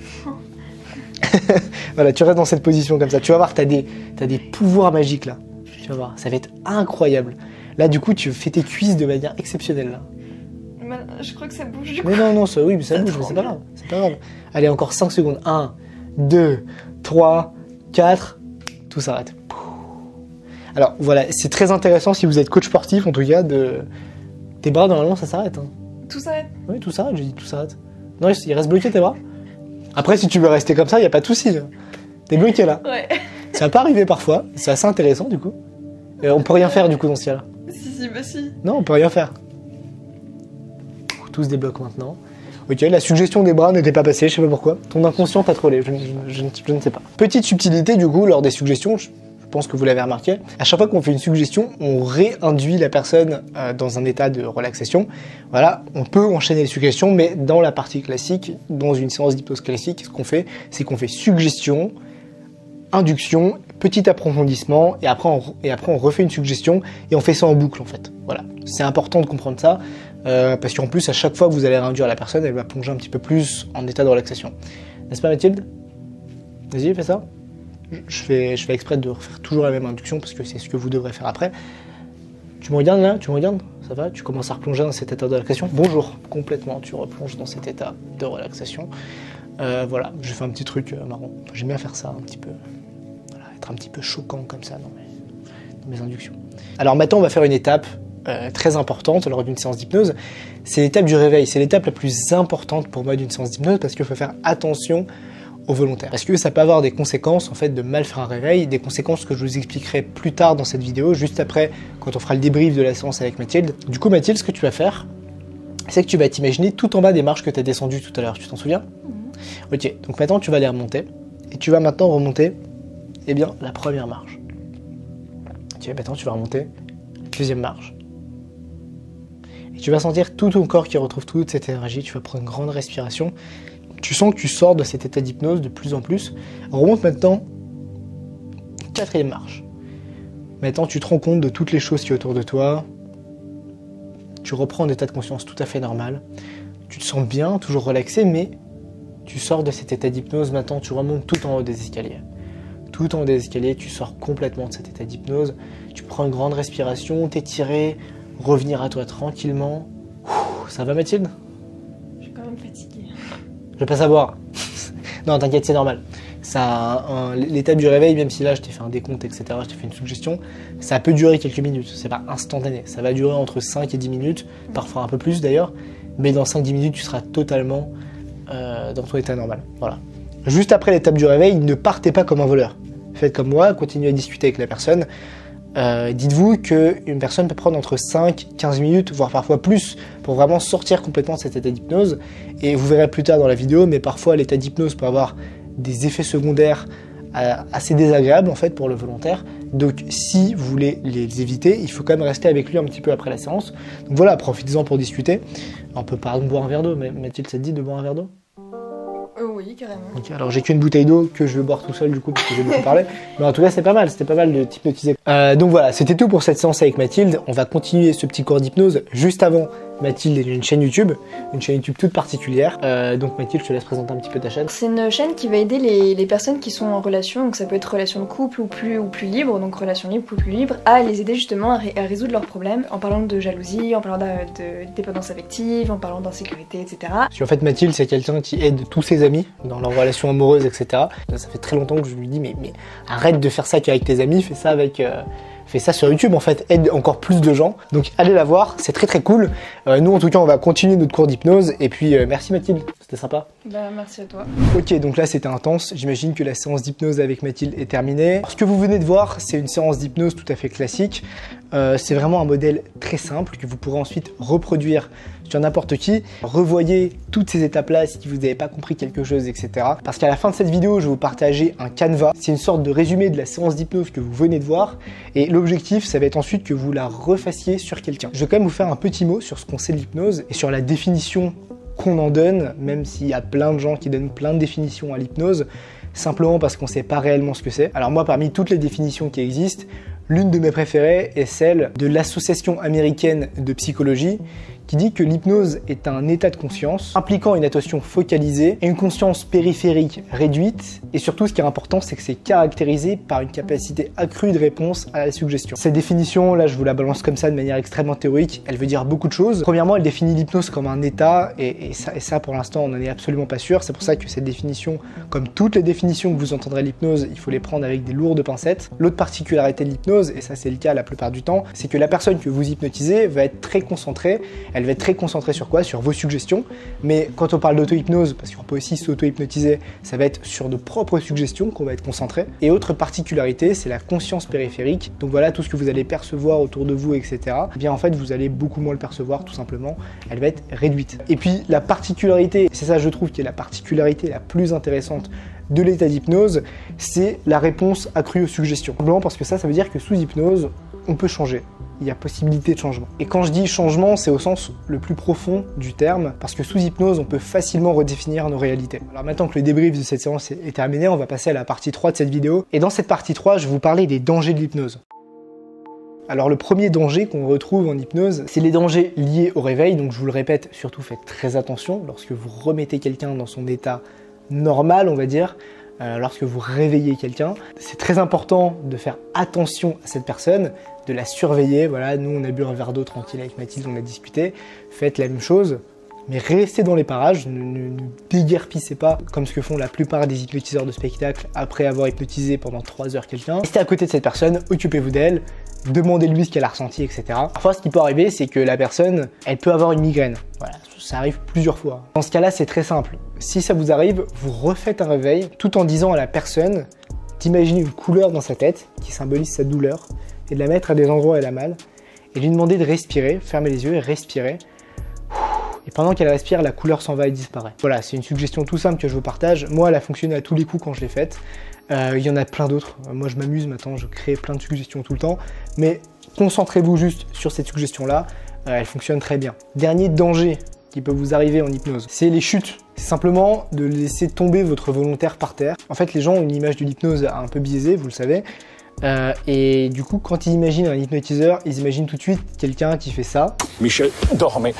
Voilà, tu restes dans cette position comme ça. Tu vas voir, t'as des pouvoirs magiques là. Tu vas voir, ça va être incroyable. Là, du coup, tu fais tes cuisses de manière exceptionnelle là. Je crois que ça bouge du coup. Mais non, ça, oui, mais ça bouge, mais c'est pas grave. C'est pas grave. Allez, encore 5 secondes. 1, 2, 3, 4. Tout s'arrête. Alors voilà, c'est très intéressant si vous êtes coach sportif, en tout cas, tes bras, normalement, ça s'arrête. Hein. Tout s'arrête? Oui, tout s'arrête, j'ai dit tout s'arrête. Non, il reste bloqué tes bras. Après, si tu veux rester comme ça, il n'y a pas de souci. T'es bloqué là. Ouais. Ça peut arriver parfois, c'est assez intéressant du coup. On peut rien faire du coup dans ce cas-là. Si. Non, on peut rien faire. Tout se débloque maintenant. Ok, la suggestion des bras n'était pas passée, je sais pas pourquoi. Ton inconscient t'a trollé, je ne sais pas. Petite subtilité du coup, lors des suggestions, je pense que vous l'avez remarqué, à chaque fois qu'on fait une suggestion, on réinduit la personne dans un état de relaxation. Voilà, on peut enchaîner les suggestions, mais dans la partie classique, dans une séance d'hypnose classique, ce qu'on fait, c'est qu'on fait suggestion, induction, petit approfondissement, et après on refait une suggestion, et on fait ça en boucle en fait. Voilà, c'est important de comprendre ça, parce qu'en plus, à chaque fois que vous allez réinduire la personne, elle va plonger un petit peu plus en état de relaxation. N'est-ce pas Mathilde? Vas-y, fais ça. Je fais exprès de refaire toujours la même induction parce que c'est ce que vous devrez faire après. Tu me regardes là? Tu me regardes? Ça va? Tu commences à replonger dans cet état de relaxation? Bonjour, complètement, tu replonges dans cet état de relaxation. Voilà, je fais un petit truc marrant. J'aime bien faire ça un petit peu. Voilà, être un petit peu choquant comme ça dans mes inductions. Alors maintenant, on va faire une étape très importante lors d'une séance d'hypnose. C'est l'étape du réveil. C'est l'étape la plus importante pour moi d'une séance d'hypnose parce qu'il faut faire attention au volontaire. Parce que ça peut avoir des conséquences en fait de mal faire un réveil, des conséquences que je vous expliquerai plus tard dans cette vidéo, juste après quand on fera le débrief de la séance avec Mathilde. Du coup Mathilde, ce que tu vas faire, c'est que tu vas t'imaginer tout en bas des marches que tu as descendues tout à l'heure, tu t'en souviens? Ok, donc maintenant tu vas les remonter, et tu vas maintenant remonter, eh bien, la première marche. Ok, maintenant tu vas remonter la deuxième marche. Et tu vas sentir tout ton corps qui retrouve toute cette énergie, tu vas prendre une grande respiration. Tu sens que tu sors de cet état d'hypnose de plus en plus. Remonte maintenant, quatrième marche. Maintenant, tu te rends compte de toutes les choses qui sont autour de toi. Tu reprends un état de conscience tout à fait normal. Tu te sens bien, toujours relaxé, mais tu sors de cet état d'hypnose. Maintenant, tu remontes tout en haut des escaliers. Tout en haut des escaliers, tu sors complètement de cet état d'hypnose. Tu prends une grande respiration, t'étirer, revenir à toi tranquillement. Ça va Mathilde? Je suis quand même fatiguée. Je vais pas savoir. Non, t'inquiète, c'est normal. L'étape du réveil, même si là je t'ai fait un décompte, etc., je t'ai fait une suggestion, ça peut durer quelques minutes. C'est pas instantané. Ça va durer entre 5 et 10 minutes, parfois un peu plus d'ailleurs. Mais dans 5-10 minutes, tu seras totalement dans ton état normal. Voilà. Juste après l'étape du réveil, ne partez pas comme un voleur. Faites comme moi, continuez à discuter avec la personne. Dites-vous qu'une personne peut prendre entre 5-15 minutes, voire parfois plus, pour vraiment sortir complètement de cet état d'hypnose. Et vous verrez plus tard dans la vidéo, mais parfois l'état d'hypnose peut avoir des effets secondaires assez désagréables en fait pour le volontaire. Donc si vous voulez les éviter, il faut quand même rester avec lui un petit peu après la séance. Donc voilà, profitez-en pour discuter. On peut par exemple boire un verre d'eau, mais Mathilde, ça te dit de boire un verre d'eau? Oui, carrément. Okay, alors j'ai qu'une bouteille d'eau que je vais boire tout seul du coup parce que j'ai beaucoup parlé. Mais en tout cas c'était pas mal de t'hypnotiser. Donc voilà, c'était tout pour cette séance avec Mathilde. On va continuer ce petit cours d'hypnose juste avant. Mathilde est une chaîne YouTube toute particulière. Donc Mathilde, je te laisse présenter un petit peu ta chaîne. C'est une chaîne qui va aider les personnes qui sont en relation, donc ça peut être relation de couple ou plus libre, donc relation libre ou plus libre, à les aider justement à résoudre leurs problèmes en parlant de jalousie, en parlant de dépendance affective, en parlant d'insécurité, etc. Parce qu'en fait Mathilde c'est quelqu'un qui aide tous ses amis dans leurs relations amoureuses, etc. Ça fait très longtemps que je lui dis mais arrête de faire ça qu'avec tes amis, fais ça avec... Fais ça sur YouTube en fait, aide encore plus de gens. Donc allez la voir, c'est très très cool. Nous en tout cas on va continuer notre cours d'hypnose. Et puis merci Mathilde, c'était sympa. Bah, merci à toi. Ok, donc là c'était intense. J'imagine que la séance d'hypnose avec Mathilde est terminée. Ce que vous venez de voir, c'est une séance d'hypnose tout à fait classique. C'est vraiment un modèle très simple que vous pourrez ensuite reproduire sur n'importe qui. Revoyez toutes ces étapes-là si vous n'avez pas compris quelque chose, etc. Parce qu'à la fin de cette vidéo, je vais vous partager un canevas. C'est une sorte de résumé de la séance d'hypnose que vous venez de voir. Et l'objectif, ça va être ensuite que vous la refassiez sur quelqu'un. Je vais quand même vous faire un petit mot sur ce qu'on sait de l'hypnose et sur la définition qu'on en donne, même s'il y a plein de gens qui donnent plein de définitions à l'hypnose, simplement parce qu'on ne sait pas réellement ce que c'est. Alors moi, parmi toutes les définitions qui existent, l'une de mes préférées est celle de l'Association américaine de psychologie, qui dit que l'hypnose est un état de conscience impliquant une attention focalisée et une conscience périphérique réduite. Et surtout, ce qui est important, c'est que c'est caractérisé par une capacité accrue de réponse à la suggestion. Cette définition, là, je vous la balance comme ça de manière extrêmement théorique, elle veut dire beaucoup de choses. Premièrement, elle définit l'hypnose comme un état, et ça, pour l'instant, on n'en est absolument pas sûr. C'est pour ça que cette définition, comme toutes les définitions que vous entendrez à l'hypnose, il faut les prendre avec des lourdes pincettes. L'autre particularité de l'hypnose, et ça c'est le cas la plupart du temps, c'est que la personne que vous hypnotisez va être très concentrée. Elle va être très concentrée sur quoi? Sur vos suggestions. Mais quand on parle d'auto-hypnose, parce qu'on peut aussi s'auto-hypnotiser, ça va être sur nos propres suggestions qu'on va être concentré. Et autre particularité, c'est la conscience périphérique. Donc voilà, tout ce que vous allez percevoir autour de vous, etc. Eh bien en fait, vous allez beaucoup moins le percevoir, tout simplement. Elle va être réduite. Et puis la particularité, c'est ça je trouve qui est la particularité la plus intéressante de l'état d'hypnose, c'est la réponse accrue aux suggestions. Simplement parce que ça veut dire que sous hypnose, on peut changer. Il y a possibilité de changement. Et quand je dis changement, c'est au sens le plus profond du terme, parce que sous hypnose, on peut facilement redéfinir nos réalités. Alors maintenant que le débrief de cette séance est terminé, on va passer à la partie 3 de cette vidéo. Et dans cette partie 3, je vais vous parler des dangers de l'hypnose. Alors le premier danger qu'on retrouve en hypnose, c'est les dangers liés au réveil. Donc je vous le répète, surtout faites très attention lorsque vous remettez quelqu'un dans son état normal, on va dire. Lorsque vous réveillez quelqu'un, c'est très important de faire attention à cette personne, de la surveiller. Voilà, nous on a bu un verre d'eau tranquille avec Mathilde, on a discuté. Faites la même chose, mais restez dans les parages, ne déguerpissez pas comme ce que font la plupart des hypnotiseurs de spectacle après avoir hypnotisé pendant 3 heures quelqu'un. Restez à côté de cette personne, occupez-vous d'elle, demandez-lui ce qu'elle a ressenti, etc. Parfois, ce qui peut arriver, c'est que la personne, elle peut avoir une migraine. Voilà, ça arrive plusieurs fois. Dans ce cas-là, c'est très simple. Si ça vous arrive, vous refaites un réveil tout en disant à la personne d'imaginer une couleur dans sa tête qui symbolise sa douleur et de la mettre à des endroits où elle a mal et lui demander de respirer, fermer les yeux et respirer. Et pendant qu'elle respire, la couleur s'en va et disparaît. Voilà, c'est une suggestion tout simple que je vous partage. Moi, elle a fonctionné à tous les coups quand je l'ai faite. Il y en a plein d'autres. Moi, je m'amuse maintenant, je crée plein de suggestions tout le temps. Mais concentrez-vous juste sur cette suggestion-là. Elle fonctionne très bien. Dernier danger qui peut vous arriver en hypnose, c'est les chutes. C'est simplement de laisser tomber votre volontaire par terre. En fait, les gens ont une image de l'hypnose un peu biaisée, vous le savez. Et du coup, quand ils imaginent un hypnotiseur, ils imaginent tout de suite quelqu'un qui fait ça. Michel, dormez.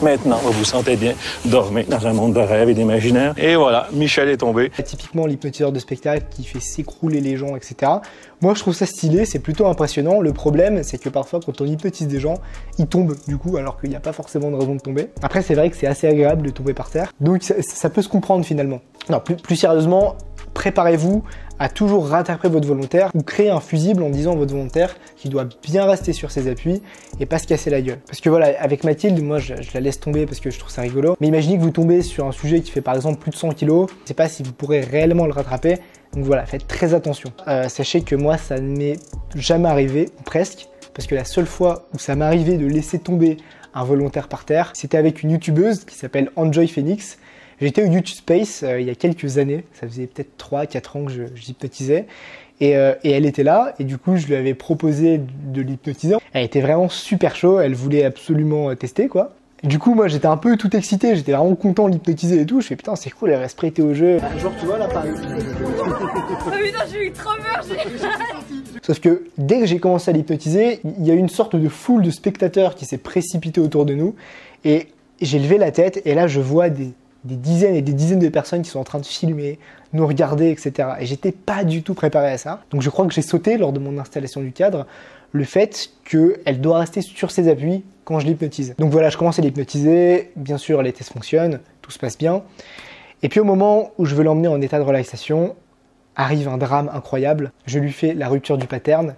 Maintenant, vous vous sentez bien, dormez dans un monde de rêve et d'imaginaire. Et voilà, Michel est tombé. Typiquement l'hypnotiseur de spectacle qui fait s'écrouler les gens, etc. Moi, je trouve ça stylé, c'est plutôt impressionnant. Le problème, c'est que parfois, quand on hypnotise des gens, ils tombent du coup, alors qu'il n'y a pas forcément de raison de tomber. Après, c'est vrai que c'est assez agréable de tomber par terre. Donc, ça peut se comprendre finalement. Non, plus sérieusement, préparez-vous à toujours rattraper votre volontaire ou créer un fusible en disant à votre volontaire qu'il doit bien rester sur ses appuis et pas se casser la gueule. Parce que voilà, avec Mathilde, moi je la laisse tomber parce que je trouve ça rigolo. Mais imaginez que vous tombez sur un sujet qui fait par exemple plus de 100 kg, je sais pas si vous pourrez réellement le rattraper. Donc voilà, faites très attention. Sachez que moi ça ne m'est jamais arrivé, ou presque, parce que la seule fois où ça m'est arrivé de laisser tomber un volontaire par terre, c'était avec une youtubeuse qui s'appelle Enjoy Phoenix. J'étais au YouTube Space il y a quelques années, ça faisait peut-être 3-4 ans que j'hypnotisais, et elle était là, et du coup je lui avais proposé de l'hypnotiser. Elle était vraiment super chaud, elle voulait absolument tester quoi. Et du coup moi j'étais un peu tout excité, j'étais vraiment content de l'hypnotiser et tout, je fais putain c'est cool, elle va se prêter au jeu. Genre tu vois là par exemple. Oh putain j'ai eu trop peur, Sauf que dès que j'ai commencé à l'hypnotiser, il y a eu une sorte de foule de spectateurs qui s'est précipitée autour de nous, et j'ai levé la tête, et là je vois des dizaines et des dizaines de personnes qui sont en train de filmer, nous regarder, etc. Et j'étais pas du tout préparé à ça. Donc je crois que j'ai sauté lors de mon installation du cadre le fait qu'elle doit rester sur ses appuis quand je l'hypnotise. Donc voilà, je commence à l'hypnotiser, bien sûr les tests fonctionnent, tout se passe bien. Et puis au moment où je veux l'emmener en état de relaxation, arrive un drame incroyable. Je lui fais la rupture du pattern.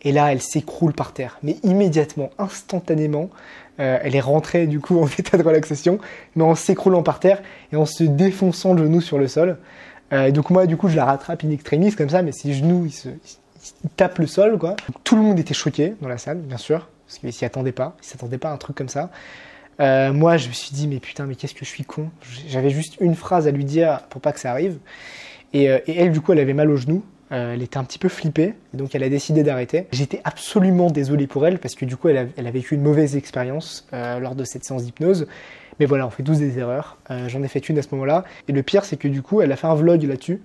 Et là, elle s'écroule par terre. Mais immédiatement, instantanément, Elle est rentrée du coup en état de relaxation, mais en s'écroulant par terre et en se défonçant le genou sur le sol. Donc moi du coup je la rattrape in extremis comme ça, mais ses genoux ils tapent le sol quoi. Donc, tout le monde était choqué dans la salle, bien sûr, parce qu'ils s'y attendaient pas. Ils s'attendaient pas à un truc comme ça. Moi je me suis dit mais putain mais qu'est-ce que je suis con. J'avais juste une phrase à lui dire pour pas que ça arrive. Et elle du coup elle avait mal au genou. Elle était un petit peu flippée, donc elle a décidé d'arrêter. J'étais absolument désolé pour elle parce que du coup elle a vécu une mauvaise expérience lors de cette séance d'hypnose. Mais voilà, on fait tous des erreurs. J'en ai fait une à ce moment-là. Et le pire c'est que du coup elle a fait un vlog là-dessus.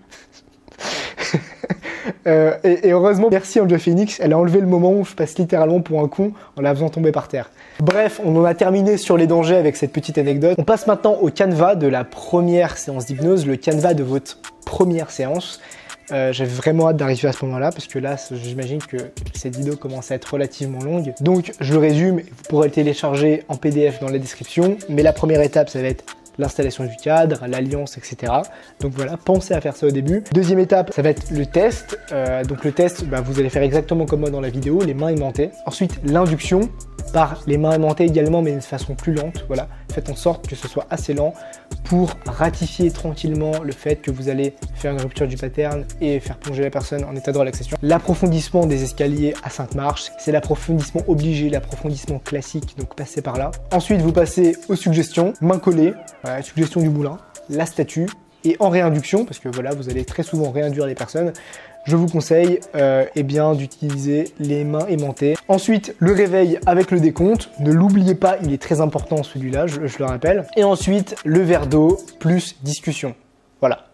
Et heureusement, merci Angel Phoenix, elle a enlevé le moment où je passe littéralement pour un con en la faisant tomber par terre. Bref, on en a terminé sur les dangers avec cette petite anecdote. On passe maintenant au canevas de la première séance d'hypnose, le canevas de votre première séance. J'avais vraiment hâte d'arriver à ce moment-là parce que là, j'imagine que cette vidéo commence à être relativement longue. Donc, je le résume, vous pourrez le télécharger en PDF dans la description. Mais la première étape, ça va être l'installation du cadre, l'alliance, etc. Donc voilà, pensez à faire ça au début. Deuxième étape, ça va être le test. Donc le test, vous allez faire exactement comme moi dans la vidéo, les mains aimantées. Ensuite, l'induction par les mains aimantées également, mais de façon plus lente. Voilà, faites en sorte que ce soit assez lent pour ratifier tranquillement le fait que vous allez faire une rupture du pattern et faire plonger la personne en état de relaxation. L'approfondissement des escaliers à 5 marches, c'est l'approfondissement obligé, l'approfondissement classique, donc passez par là. Ensuite, vous passez aux suggestions, main collée, voilà, suggestion du moulin, la statue, et en réinduction, parce que voilà, vous allez très souvent réinduire les personnes, je vous conseille d'utiliser les mains aimantées. Ensuite, le réveil avec le décompte. Ne l'oubliez pas, il est très important celui-là, je le rappelle. Et ensuite, le verre d'eau plus discussion. Voilà.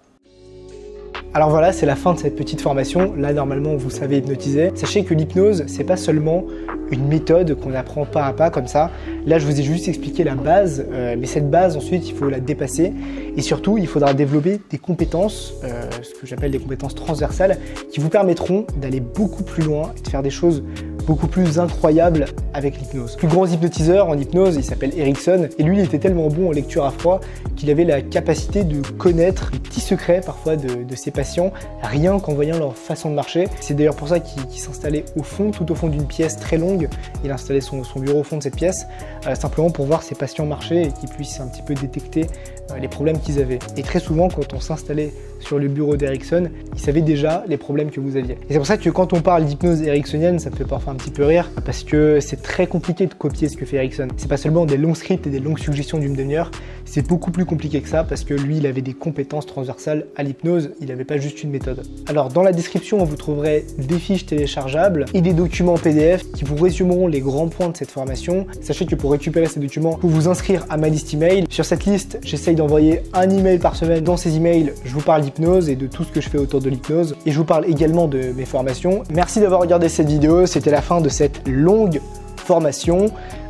Alors voilà, c'est la fin de cette petite formation. Là, normalement, vous savez hypnotiser. Sachez que l'hypnose, c'est pas seulement une méthode qu'on apprend pas à pas comme ça. Là, je vous ai juste expliqué la base, mais cette base, ensuite, il faut la dépasser. Et surtout, il faudra développer des compétences, ce que j'appelle des compétences transversales, qui vous permettront d'aller beaucoup plus loin et de faire des choses beaucoup plus incroyables avec l'hypnose. Le plus grand hypnotiseur en hypnose, il s'appelle Erickson, et lui, il était tellement bon en lecture à froid qu'il avait la capacité de connaître les petits secrets parfois de ses patients, rien qu'en voyant leur façon de marcher. C'est d'ailleurs pour ça qu'il s'installait au fond, tout au fond d'une pièce très longue. Il installait son bureau au fond de cette pièce, simplement pour voir ses patients marcher et qu'il puisse un petit peu détecter les problèmes qu'ils avaient. Et très souvent, quand on s'installait sur le bureau d'Erickson, il savait déjà les problèmes que vous aviez. Et c'est pour ça que quand on parle d'hypnose ericksonienne, ça me fait parfois un petit peu rire, parce que c'est très compliqué de copier ce que fait Erickson. C'est pas seulement des longs scripts et des longues suggestions d'une demi-heure, c'est beaucoup plus compliqué que ça, parce que lui, il avait des compétences transversales à l'hypnose, il n'avait pas juste une méthode. Alors, dans la description, vous trouverez des fiches téléchargeables et des documents PDF qui vous résumeront les grands points de cette formation. Sachez que pour récupérer ces documents, vous vous inscrire à ma liste email. Sur cette liste, j'essaye d'envoyer un email par semaine. Dans ces emails, je vous parle d'hypnose et de tout ce que je fais autour de l'hypnose. Et je vous parle également de mes formations. Merci d'avoir regardé cette vidéo. C'était la fin de cette longue formation.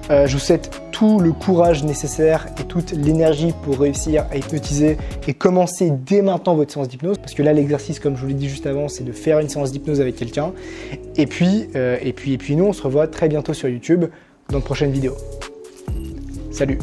Je vous souhaite tout le courage nécessaire et toute l'énergie pour réussir à hypnotiser et commencer dès maintenant votre séance d'hypnose. Parce que là, l'exercice, comme je vous l'ai dit juste avant, c'est de faire une séance d'hypnose avec quelqu'un. Et puis nous, on se revoit très bientôt sur YouTube dans de prochaines vidéos. Salut!